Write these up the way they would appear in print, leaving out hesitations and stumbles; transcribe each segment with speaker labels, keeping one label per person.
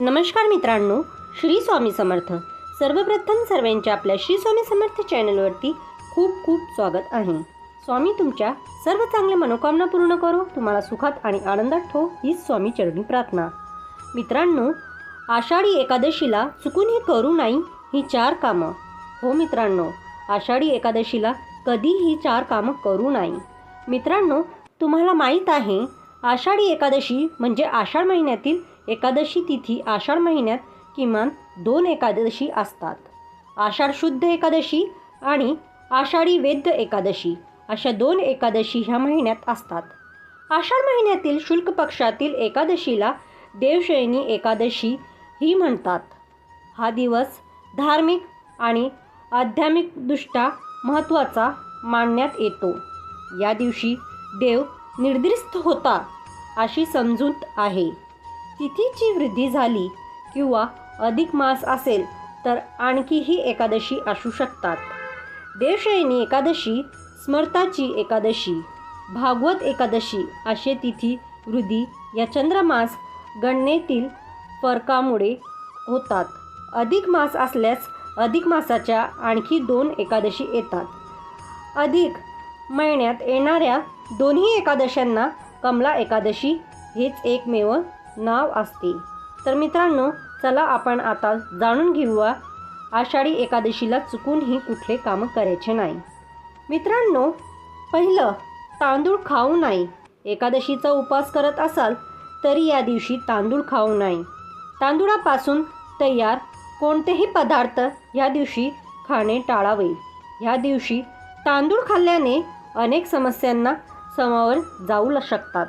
Speaker 1: नमस्कार मित्रांनो, श्री स्वामी समर्थ। सर्वप्रथम सर्वांच्या आपल्या श्री स्वामी समर्थ चॅनलवरती खूप खूप स्वागत आहे। स्वामी तुमच्या सर्व चांगल्या मनोकामना पूर्ण करो, तुम्हाला सुखात आणि आनंदात ठेवो, ही स्वामी चरणी प्रार्थना। मित्रांनो, आषाढी एकादशीला चुकूनही करू नाही ही 4 कामं। हो मित्रांनो, आषाढी एकादशीला कधीही 4 कामं करू नाही। मित्रांनो, तुम्हाला माहीत आहे आषाढी एकादशी म्हणजे आषाढ महिन्यातील एकादशी तिथी। आषाढ महिन्यात किमान 2 एकादशी असतात, आषाढ शुद्ध एकादशी आणि आषाढी वैद्य एकादशी, अशा 2 एकादशी ह्या महिन्यात असतात। आषाढ महिन्यातील शुक्ल पक्षातील एकादशीला देवशयनी एकादशी ही म्हणतात। हा दिवस धार्मिक आणि आध्यात्मिकदृष्ट्या महत्त्वाचा मानण्यात येतो। या दिवशी देव निर्दिष्ट होता अशी समजूत आहे। तिथीची वृद्धी झाली किंवा अधिक मास असेल तर आणखीही एकादशी असू शकतात। देवशयनी एकादशी, स्मरताची एकादशी, भागवत एकादशी असे तिथी वृद्धी या चंद्रमास गणनेतील फरकामुळे होतात। अधिक मास असल्यास अधिक मासाच्या आणखी 2 एकादशी येतात। अधिक महिन्यात येणाऱ्या दोन्ही एकादशांना कमला एकादशी हेच एकमेव नाव असते। तर मित्रांनो, चला आपण आता जाणून घेऊया आषाढी एकादशीला चुकूनही कुठले काम करायचे नाही। मित्रांनो, पहिलं, तांदूळ खाऊ नाही। एकादशीचा उपवास करत असाल तरी या दिवशी तांदूळ खाऊ नाही। तांदूळापासून तयार कोणतेही पदार्थ या दिवशी खाणे टाळावे। या दिवशी तांदूळ खाल्ल्याने अनेक समस्यांना सामोरे जाऊ शकतात।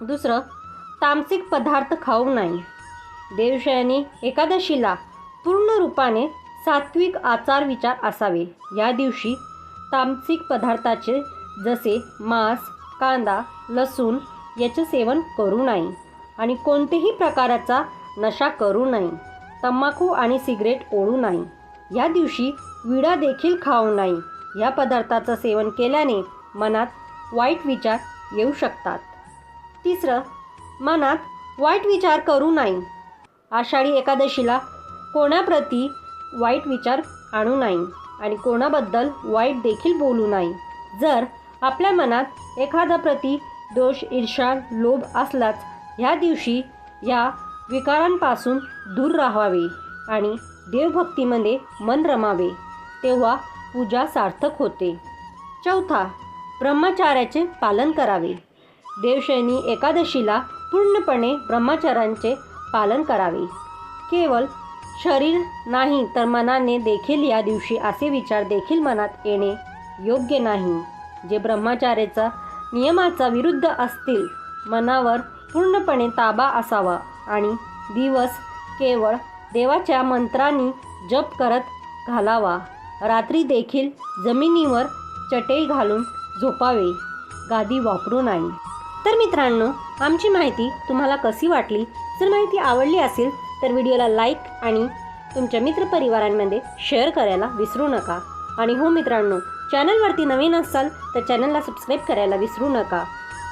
Speaker 1: दुसरं, तामसिक पदार्थ खाऊ नाही। देवशयनी एकादशीला पूर्ण रूपाने सात्विक आचार विचार असावे। या दिवशी तामसिक पदार्थाचे जसे मांस, कांदा, लसूण याचे सेवन करू नये आणि कोणत्याही प्रकारचा नशा करू नये। तंबाखू आणि सिगरेट ओढू नये। या दिवशी विडा देखील खाऊ नये। या पदार्थाचं सेवन केल्याने मनात वाईट विचार येऊ शकतात। तिसरं, मनात वाईट विचार करू नये। आषाढी एकादशीला कोणाप्रती वाईट विचार आणू नये आणि कोणाबद्दल वाईट देखील बोलू नये। जर आपल्या मनात एखादा प्रति दोष, ईर्ष्या, लोभ असलाच ह्या दिवशी या विकारांपासून दूर राहावे आणि देवभक्तीमध्ये मन रमावे, तेव्हा पूजा सार्थक होते। चौथा, ब्रह्मचर्याचे पालन करावे। देवशयनी एकादशीला पूर्णपणे ब्रह्मचर्याचे पालन करावे। केवळ शरीर नाही तर मनाने देखील या दिवशी असे विचार देखील मनात येणे योग्य नाही जे ब्रह्मचर्याचा नियमाचा विरुद्ध असतील। मनावर पूर्णपणे ताबा असावा आणि दिवस केवळ देवाच्या मंत्रांनी जप करत घालावा। रात्री देखील जमिनीवर चटई घालून झोपावे, गादी वापरू नये। तर मित्रांनो, आमची माहिती तुम्हाला कशी वाटली? जर माहिती आवडली असेल तर व्हिडिओला लाईक आणि तुमच्या मित्रपरिवारांमध्ये शेअर करायला विसरू नका। आणि हो मित्रांनो, चॅनलवरती नवीन असाल तर चॅनलला सबस्क्राईब करायला विसरू नका।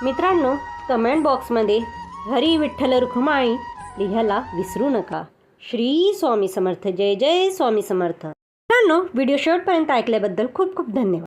Speaker 1: मित्रांनो, कमेंट बॉक्समध्ये हरी विठ्ठल रुक्माई लिहायला विसरू नका। श्री स्वामी समर्थ। जय जय स्वामी समर्थ। मित्रांनो, व्हिडिओ शेवटपर्यंत ऐकल्याबद्दल खूप खूप धन्यवाद।